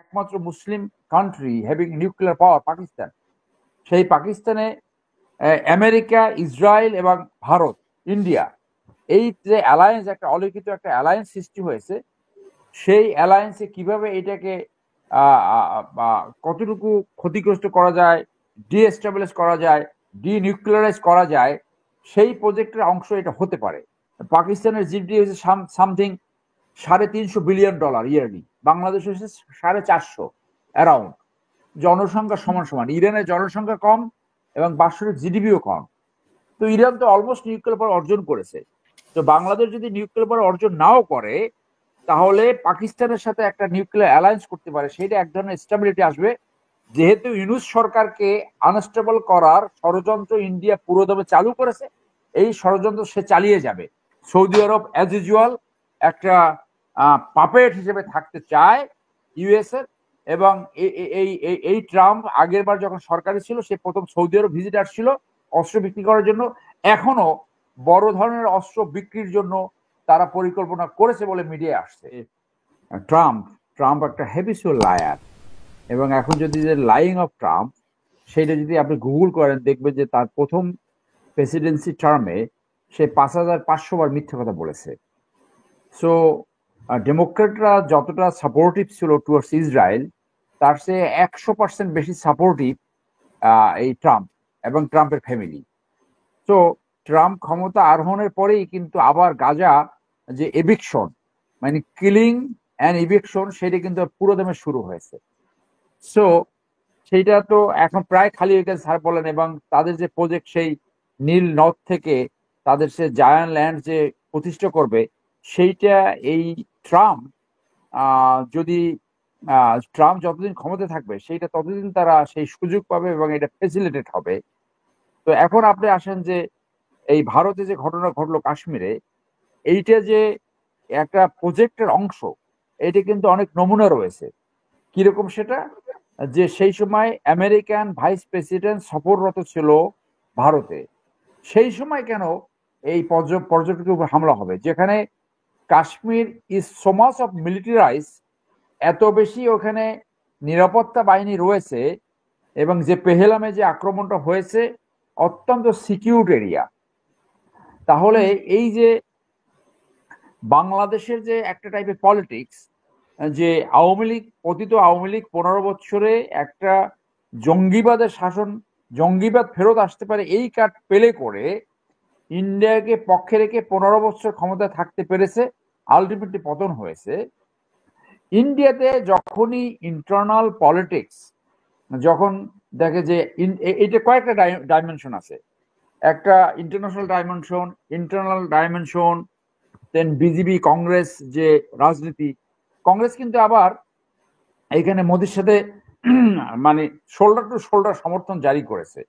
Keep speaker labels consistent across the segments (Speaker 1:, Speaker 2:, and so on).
Speaker 1: একমাত্র মুসলিম country having nuclear power Pakistan. সেই পাকিস্তানে আমেরিকা, ইসরায়েল এবং ভারত, ইন্ডিয়া, এই যে অ্যালায়েন্স, একটা অলিখিত একটা অ্যালায়েন্স সৃষ্টি হয়েছে, সেই অ্যালায়েন্সে কিভাবে এটাকে কতটুকু ক্ষতিগ্রস্ত করা যায়, ডিএস্টাবলিশ করা যায়, ডিনিউক্লিয়ারাইজ করা যায়, সেই প্রজেক্টের অংশ এটা হতে পারে। পাকিস্তানের জিডিপি হচ্ছে সামথিং $350 বিলিয়ন ইয়ারলি, বাংলাদেশ হচ্ছে 450 অ্যারাউন্ড। জনসংখ্যা সমান সমান, ইরানের জনসংখ্যা কম এবং বাৎসরিক জিডিপিও কম। তো ইরান তো অলমোস্ট নিউক্লিয়ার পাওয়ার অর্জন করেছে। তো বাংলাদেশ যদি নিউক্লিয়ার পাওয়ার অর্জন নাও করে, তাহলে পাকিস্তানের সাথে একটা নিউক্লিয়ার অ্যালায়েন্স করতে পারে, সেটা এক ধরনের স্টেবিলিটি আসবে। যেহেতু ইউনূস সরকারকে আনস্টেবল করার ষড়যন্ত্র ইন্ডিয়া পুরোদমে চালু করেছে, এই ষড়যন্ত্র সে চালিয়ে যাবে। সৌদি আরব অ্যাজ ইউজুয়াল একটা পাপেট হিসেবে থাকতে চায় ইউএস এর। এবং এই ট্রাম্প আগের বার যখন সরকারে ছিল, সে প্রথম সৌদি আরব ভিজিট আসছিল অস্ত্র বিক্রি করার জন্য। এখনো বড় ধরনের অস্ত্র বিক্রির জন্য তারা পরিকল্পনা করেছে বলে মিডিয়ায় আসছে। ট্রাম্প একটা হ্যাবিচুয়াল লায়ার, এবং এখন যদি যে লাইং অফ ট্রাম্প, সেটা যদি আপনি গুগল করেন, দেখবেন যে তার প্রথম প্রেসিডেন্সি টার্মে সে 5500 বার মিথ্যে কথা বলেছে। সো ডেমোক্রেটরা যতটা সাপোর্টিভ ছিল টুয়ার্ডস ইসরায়েল, তার সে 100% বেশি সাপোর্টিভ এই ট্রাম্প এবং ট্রাম্পের ফ্যামিলি। তো ট্রাম্প ক্ষমতা আরোহণের পরেই কিন্তু আবার গাজা যে এভিকশন, মানে কিলিং অ্যান্ড ইভিকশন, সেটা কিন্তু পুরোদমে শুরু হয়েছে। সো সেইটা তো এখন প্রায় খালি হয়ে গেছে স্যার বলেন। এবং তাদের যে প্রজেক্ট, সেই নীল নদ থেকে তাদের সে জায়ান্ট ল্যান্ড যে প্রতিষ্ঠা করবে, সেইটা এই ট্রাম্প যদি ট্রাম্প যতদিন ক্ষমতা থাকবে, সেইটা ততদিন তারা সেই সুযোগ পাবে এবং এটা ফেসিলিটেট হবে। তো এখন আপনি আসেন যে এই ভারতে যে ঘটনা ঘটলো কাশ্মীরে, এইটা যে একটা প্রজেক্টের অংশ, এটা কিন্তু অনেক নমুনা রয়েছে। কিরকম সেটা? যে সেই সময় আমেরিকান ভাইস প্রেসিডেন্ট সফররত ছিল ভারতে, সেই সময় কেন এই পর্যটকের উপর হামলা হবে, যেখানে Kashmir is so much of militarize, এত বেশি ওখানে নিরাপত্তা বাহিনী রয়েছে, এবং যে পেহেলামে যে আক্রমণটা হয়েছে অত্যন্ত সিকিউরড এরিয়া। তাহলে এই যে বাংলাদেশের যে একটা টাইপের পলিটিক্স, যে আওয়ামী লীগ, পতিত আওয়ামী লীগ 15 বছরে একটা জঙ্গিবাদের শাসন, জঙ্গিবাদ ফেরত আসতে পারে, এই কার্ড পেলে করে ইন্ডিয়াকে পক্ষে রেখে 15 বছর ক্ষমতায় থাকতে পেরেছে, আলটিমেটলি পতন হয়েছে। ইন্ডিয়াতে যখনই ইন্টারনাল পলিটিক্স, যখন দেখে যে এইটা কয়েকটা ডাইমেনশন আছে, একটা ইন্টারন্যাশনাল ডাইমেনশন, ইন্টারনাল ডাইমেনশন, দেন বিজেপি কংগ্রেস যে রাজনীতি, কংগ্রেস কিন্তু আবার এখানে মোদির সাথে মানে শোল্ডার টু শোল্ডার সমর্থন জারি করেছে।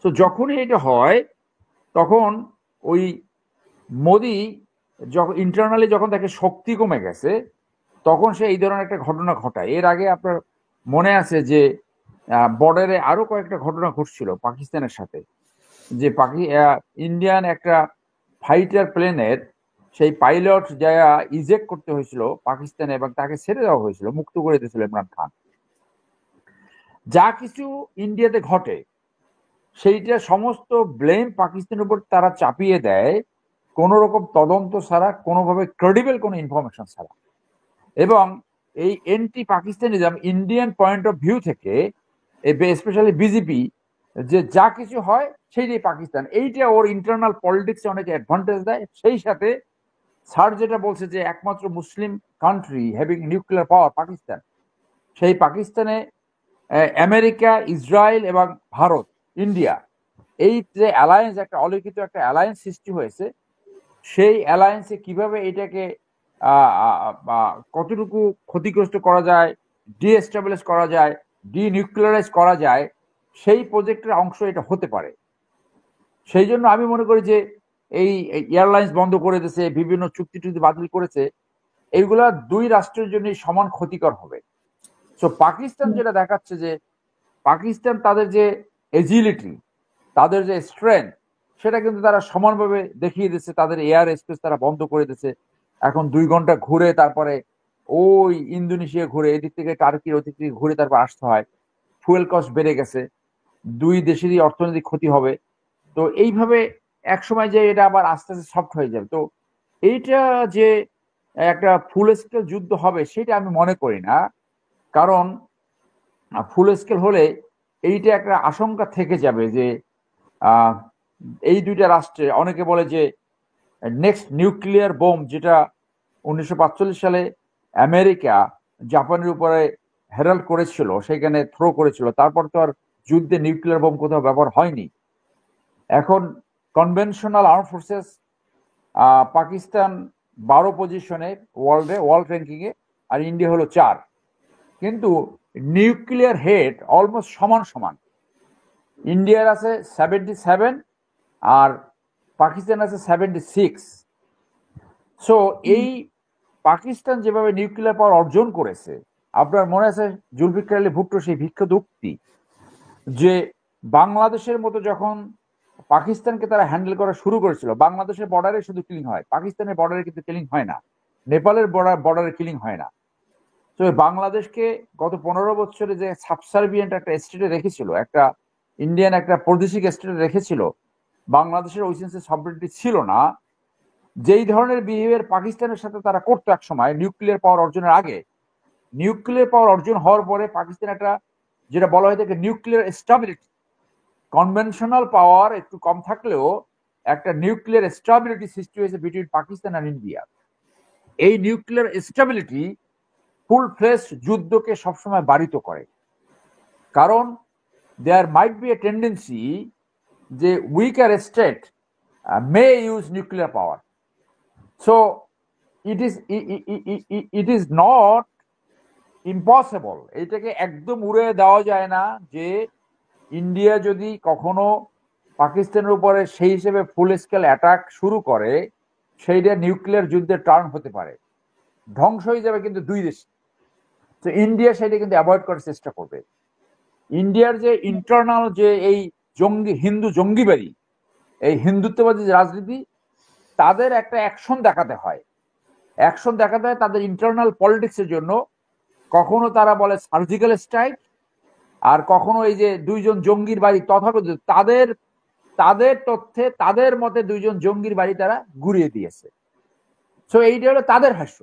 Speaker 1: তো যখনই এটা হয়, তখন ওই মোদি যখন ইন্টারনালি যখন তাকে শক্তি কমে গেছে, তখন সে এই ধরনের একটা ঘটনা ঘটায়। এর আগে আপনার মনে আছে যে বর্ডারে আরো কয়েকটা ঘটনা ঘটছিল পাকিস্তানের সাথে, যে ইন্ডিয়ান একটা ফাইটার প্লেনের সেই পাইলট যা ইজেক্ট করতে হয়েছিল পাকিস্তানে, এবং তাকে ছেড়ে দেওয়া হয়েছিল, মুক্ত করে দিয়েছিল ইমরান খান। যা কিছু ইন্ডিয়াতে ঘটে, সেইটা সমস্ত ব্লেম পাকিস্তানের উপর তারা চাপিয়ে দেয়, কোন রকম তদন্ত ছাড়া, কোনোভাবে ক্রেডিবল কোনো ইনফরমেশন ছাড়া। এবং এই anti Pakistanism Indian point of view থেকে, স্পেশালি বিজেপি, যে যা কিছু হয় সেইটাই পাকিস্তান, এইটা ওর ইন্টারনাল পলিটিক্সে অনেক অ্যাডভান্টেজ দেয়। সেই সাথে স্যার যেটা বলছে যে একমাত্র মুসলিম country having nuclear power Pakistan, সেই পাকিস্তানে আমেরিকা, ইসরায়েল এবং ভারত, ইন্ডিয়া, এই যে অ্যালায়েন্স, একটা অলিখিত একটা অ্যালায়েন্স সৃষ্টি হয়েছে, সেই অ্যালায়েন্সে কিভাবে এটাকে কতটুকু ক্ষতিগ্রস্ত করা যায়, ডিএস্টাবলিশ করা যায়, ডিনিউক্লিয়ারাইজ করা যায়, সেই প্রজেক্টের অংশ এটা হতে পারে। সেই জন্য আমি মনে করি যে এই এয়ারলাইন্স বন্ধ করে দিয়েছে, বিভিন্ন চুক্তি টুক্তি বাতিল করেছে, এইগুলা দুই রাষ্ট্রের জন্য সমান ক্ষতিকর হবে। সো পাকিস্তান যেটা দেখাচ্ছে যে পাকিস্তান তাদের যে এজিলিটি, তাদের যে স্ট্রেংথ, সেটা কিন্তু তারা সমানভাবে দেখিয়ে দিচ্ছে। তাদের এয়ার স্পেস তারা বন্ধ করে দিচ্ছে, এখন 2 ঘন্টা ঘুরে তারপরে ওই ইন্দোনেশিয়া ঘুরে, এদিক থেকে টার্কির ওদিক থেকে ঘুরে তারপর আসতে হয়। ফুয়েল কস্ট বেড়ে গেছে, দুই দেশেরই অর্থনৈতিক ক্ষতি হবে। তো এইভাবে এক সময় যে এটা আবার আস্তে আস্তে সফট হয়ে যাবে। তো এইটা যে একটা ফুল স্কেল যুদ্ধ হবে সেটা আমি মনে করি না। কারণ ফুল স্কেল হলে এইটা একটা আশঙ্কা থেকে যাবে যে আহ, এই দুইটা রাষ্ট্রে, অনেকে বলে যে নেক্সট নিউক্লিয়ার বোম, যেটা 1945 সালে আমেরিকা জাপানের উপরে হেরাল্ড করেছিল, সেখানে থ্রো করেছিল, তারপর তো আর যুদ্ধে নিউক্লিয়ার বোম কোথাও ব্যবহার হয়নি। এখন কনভেনশনাল আর্ম ফোর্সেস পাকিস্তান 12 পজিশনে ওয়ার্ল্ড র্যাঙ্কিং এ, আর ইন্ডিয়া হলো 4। কিন্তু নিউক্লিয়ার হেড অলমোস্ট সমান সমান। ইন্ডিয়ার আছে 77 আর পাকিস্তান আছে 76। সো এই পাকিস্তান যেভাবে নিউক্লিয়ার পাওয়ার অর্জন করেছে, আপনার মনে আছে জুলফিকার আলী ভুট্টো সেই বিখ্যাত উক্তি যে বাংলাদেশের মতো যখন পাকিস্তানকে তারা হ্যান্ডেল করা শুরু করেছিল, বাংলাদেশের বর্ডারে শুধু কিলিং হয়, পাকিস্তানের বর্ডারে কিন্তু কিলিং হয় না, নেপালের বর্ডারে কিলিং হয় না। তো বাংলাদেশকে গত 15 বছরে যে সাবসার্বিয়েন্ট একটা স্টেটে রেখেছিল, একটা ইন্ডিয়ান একটা প্রাদেশিক স্টেটে রেখেছিল, বাংলাদেশের ওই সেন্সে সভরেনিটি ছিল না। যেই ধরনের বিহেভিয়ার পাকিস্তানের সাথে তারা করতো এক সময় নিউক্লিয়ার পাওয়ার অর্জনের আগে, নিউক্লিয়ার পাওয়ার অর্জন হওয়ার পরে পাকিস্তান একটা, যেটা বলা হয় থাকে নিউক্লিয়ার স্টাবিলিটি, কনভেনশনাল পাওয়ার একটু কম থাকলেও একটা নিউক্লিয়ার স্টাবিলিটি সৃষ্টি হয়েছে বিটুইন পাকিস্তান আর ইন্ডিয়া। এই নিউক্লিয়ার স্টাবিলিটি ফুল ফ্লেশ যুদ্ধকে সবসময় বাড়িত করে। কারণ there might be a tendency যে weaker state may use nuclear power. So it is not impossible, এইটাকে একদম উড়ে দেওয়া যায় না যে ইন্ডিয়া যদি কখনো পাকিস্তানের উপরে সেই হিসেবে ফুল স্কেল অ্যাটাক শুরু করে, সেইটা নিউক্লিয়ার যুদ্ধে টার্ন হতে পারে, ধ্বংস হয়ে যাবে কিন্তু দুই দেশ। তো ইন্ডিয়া সেটা কিন্তু অ্যাভয়েড করার চেষ্টা করবে। ইন্ডিয়ার যে ইন্টারনাল যে এই হিন্দু জঙ্গিবাদী, এই হিন্দুত্ববাদী রাজনীতি, তাদের একটা অ্যাকশন দেখাতে হয়, তাদের ইন্টারনাল পলিটিক্সের জন্য। কখনো তারা বলে সার্জিক্যাল স্ট্রাইক, আর কখনো এই যে দুইজন জঙ্গির বাড়ি, তথাকথিত তাদের তাদের তথ্যে তাদের মতে দুইজন জঙ্গির বাড়ি তারা গুড়িয়ে দিয়েছে। সো এইটা হলো তাদের হাস্য।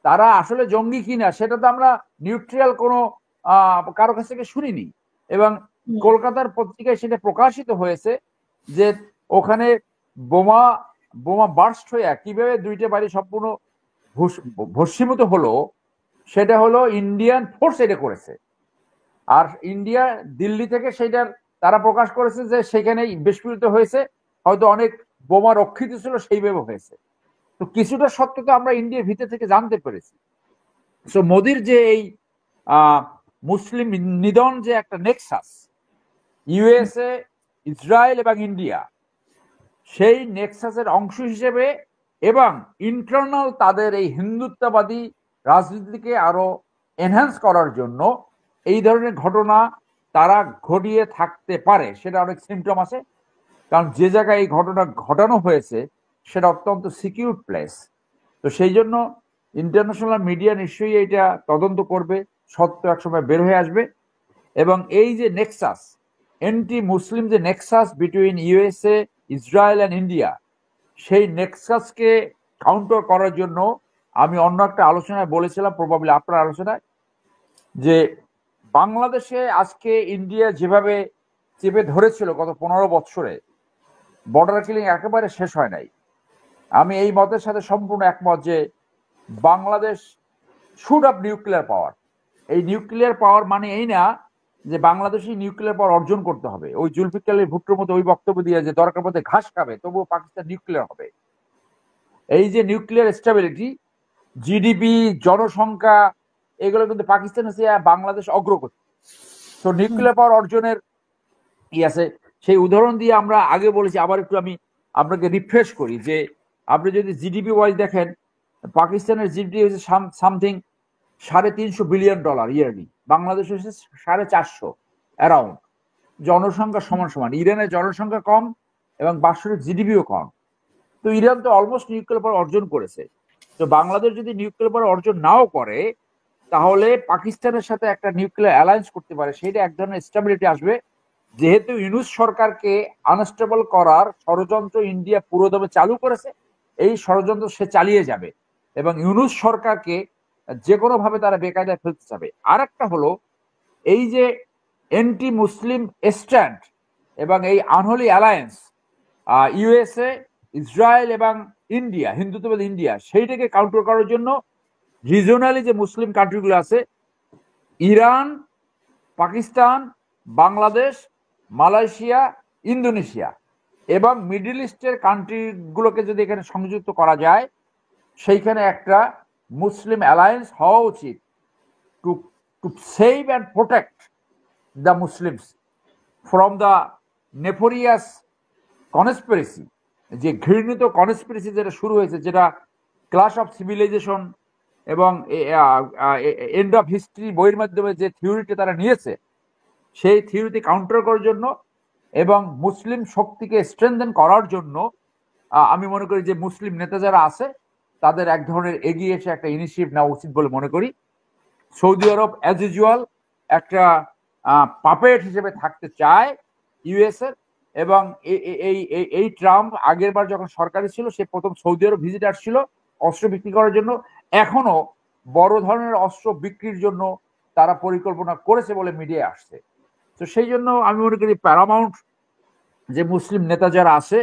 Speaker 1: তারা আসলে জঙ্গি কিনা সেটা তো আমরা নিউট্রাল কোনো কারো কাছ থেকে শুনিনি। এবং কলকাতার পত্রিকায় সেটা প্রকাশিত হয়েছে যে ওখানে বোমা বোমা বার্স্ট হয়ে কিভাবে দুইটা বাড়ি সম্পূর্ণ ভস্মীভূত হলো, সেটা হলো ইন্ডিয়ান ফোর্স এটা করেছে। আর ইন্ডিয়া দিল্লি থেকে সেটার তারা প্রকাশ করেছে যে সেখানে বিস্ফোরিত হয়েছে, হয়তো অনেক বোমা রক্ষিত ছিল সেইভাবে হয়েছে। তো কিছুটা সত্যতা আমরা ইন্ডিয়ার ভিতর থেকে জানতে পেরেছি। সো মোদির যে এই মুসলিম নিধন যে একটা নেক্সাস, ইউএসএ, ইসরায়েল এবং ইন্ডিয়া, সেই নেক্সাসের অংশ হিসেবে এবং ইন্টারনাল তাদের এই হিন্দুত্ববাদী রাজনীতিকে আরো এনহ্যান্স করার জন্য এই ধরনের ঘটনা তারা ঘটিয়ে থাকতে পারে, সেটা অনেক সিমটম আছে। কারণ যে জায়গায় এই ঘটনা ঘটানো হয়েছে সেটা অত্যন্ত সিকিউর প্লেস। তো সেই জন্য ইন্টারন্যাশনাল মিডিয়া নিশ্চয়ই এটা তদন্ত করবে, সত্য একসময় বের হয়ে আসবে। এবং এই যে নেক্সাস, এন্টি মুসলিম যে Nexus between USA, Israel and India, সেই নেক্সাসকে কাউন্টার করার জন্য আমি অন্য একটা আলোচনায় বলেছিলাম, প্রবাবলি আপনার আলোচনায়, যে বাংলাদেশে আজকে ইন্ডিয়া যেভাবে চেপে ধরেছিল গত 15 বছরে, বর্ডার কিলিং একেবারে শেষ হয় নাই। আমি এই মতের সাথে সম্পূর্ণ একমত যে Bangladesh should have nuclear power. এই নিউক্লিয়ার পাওয়ার মানে এই না যে বাংলাদেশই নিউক্লিয়ার পাওয়ার অর্জন করতে হবে, ওই জুলফিকার আলী ভুট্টোর মতো ওই বক্তব্য দিয়ে যে দরকার মধ্যে ঘাস খাবে তবুও পাকিস্তান নিউক্লিয়ার হবে। এই যে নিউক্লিয়ার স্টেবিলিটি, জিডিপি, জনসংখ্যা, এগুলো কিন্তু পাকিস্তান হচ্ছে বাংলাদেশ অগ্রগতি। তো নিউক্লিয়ার পাওয়ার অর্জনের আছে, সেই উদাহরণ দিয়ে আমরা আগে বলেছি, আবার একটু আমি আপনাকে রিফ্রেশ করি যে আপনি যদি জিডিপি ওয়াইজ দেখেন, পাকিস্তানের জিডিপি হচ্ছে সামথিং $350 বিলিয়ন ইয়ারলি, বাংলাদেশ হচ্ছে 450 অ্যারাউন্ড। জনসংখ্যা সমান সমান, ইরানের জনসংখ্যা কম এবং বাৎসরিক জিডিপিও কম। তো ইরান তো অলমোস্ট নিউক্লিয়ার পাওয়ার অর্জন করেছে। তো বাংলাদেশ যদি নিউক্লিয়ার পাওয়ার অর্জন নাও করে, তাহলে পাকিস্তানের সাথে একটা নিউক্লিয়ার অ্যালায়েন্স করতে পারে, সেটা এক ধরনের স্টেবিলিটি আসবে। যেহেতু ইউনূস সরকারকে আনস্টেবল করার ষড়যন্ত্র ইন্ডিয়া পুরোদমে চালু করেছে, এই ষড়যন্ত্র সে চালিয়ে যাবে এবং ইউনূস সরকারকে যে কোনো ভাবে তারা বেকায়দায় ফেলতে যাবে। আর একটা হলো এই যে এন্টি মুসলিম স্ট্যান্ড এবং এই আনহোলি অ্যালায়েন্স, ইউএসএ, ইসরায়েল এবং ইন্ডিয়া, হিন্দুত্ববাদী ইন্ডিয়া, সেইটাকে কাউন্টার করার জন্য রিজনালি যে মুসলিম কান্ট্রিগুলো আছে, Iran, Pakistan, Bangladesh, Malaysia, Indonesia এবং মিডল ইস্টের কান্ট্রিগুলোকে যদি এখানে সংযুক্ত করা যায়, সেইখানে একটা মুসলিম অ্যালায়েন্স হওয়া উচিত to to save and protect the Muslims from the nefarious conspiracy, যে ঘৃণিত কনস্পিরেসি যেটা শুরু হয়েছে, যেটা ক্লাশ অফ সিভিলাইজেশন এবং এন্ড অফ হিস্ট্রি বইয়ের মাধ্যমে যে থিওরিটা তারা নিয়েছে, সেই থিওরিটি কাউন্টার করার জন্য এবং মুসলিম শক্তিকে স্ট্রেনথেন করার জন্য আমি মনে করি যে মুসলিম নেতা যারা আছে তাদের এক ধরনের এগিয়ে এসে একটা ইনিশিয়েটিভ নেওয়া উচিত বলে মনে করি। সৌদি আরব অ্যাজ ইউজুয়াল একটা পাপেট হিসেবে থাকতে চায় ইউএসএর, এবং এই ট্রাম্প আগের বার যখন সরকারি ছিল সে প্রথম সৌদি আরব ভিজিট আসছিল অস্ত্র বিক্রি করার জন্য, এখনো বড় ধরনের অস্ত্র বিক্রির জন্য তারা পরিকল্পনা করেছে বলে মিডিয়ায় আসছে। তো সেই জন্য আমি মনে করি প্যারামাউন্ট যে মুসলিম নেতা যারা আছে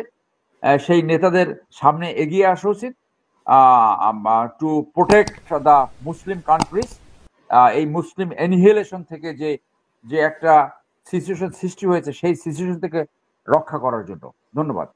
Speaker 1: সেই নেতাদের সামনে এগিয়ে আসা উচিত to protect the Muslim countries, এই মুসলিম এনিহিলেশন থেকে যে একটা সিচুয়েশন সৃষ্টি হয়েছে সেই সিচুয়েশন থেকে রক্ষা করার জন্য। ধন্যবাদ।